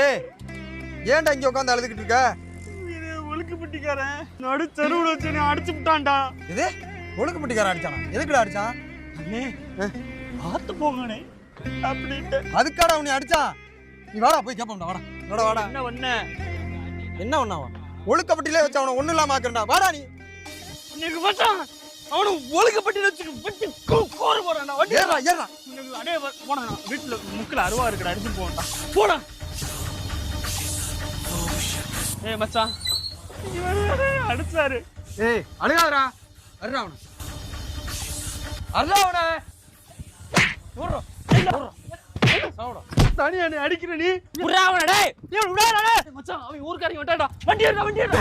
ஏய் ஏன்டா இங்க உட்காந்து அழுதுகிட்டு இருக்க? ஒழுக்குப்பட்டிக்காரன் நடு தெருவுல வச்சு நீ அடிச்சு விட்டான்டா. இது ஒழுக்குப்பட்டிக்காரன் அடிச்சானா? எதுக்குடா அடிச்சான்? அண்ணே பார்த்து போங்கண்ணே அப்படின்ட்டு. அதுக்காடா உன்னை அடிச்சான்? நீ வாடா போய் கேப்போம்டா. வாடா வாடா வாடா. என்ன பண்ண? என்ன பண்ணாவா? ஒழுக்கப்பட்டிலே வச்சு அவனை ஒண்ணு இல்லாம ஆக்குறா. வாடா நீ. இன்னைக்கு மச்சான் அவனு ஒழுக்கப்பட்டில வச்சு வெட்டி கோர போறான்டா. ஏறா ஏறா. இன்னைக்கு அடே போடா வீட்ல முக்குல அருவா இருக்குடா அடிச்சு போடா. போடா. ஏய் மச்சான் இவரே அடிச்சாரு. ஏய் அழுகாதடா. அருடா அவனை. அருடா அவனை. ஓடுறா. சாவுடா. தனியா நீ அடிக்கிற நீ. புறா அவனை டேய். ஏய் விடாதடா டேய். மச்சான் அவன் ஊர்க்காரங்க வந்தாடா. வண்டி ஏறுடா வண்டி ஏறுடா.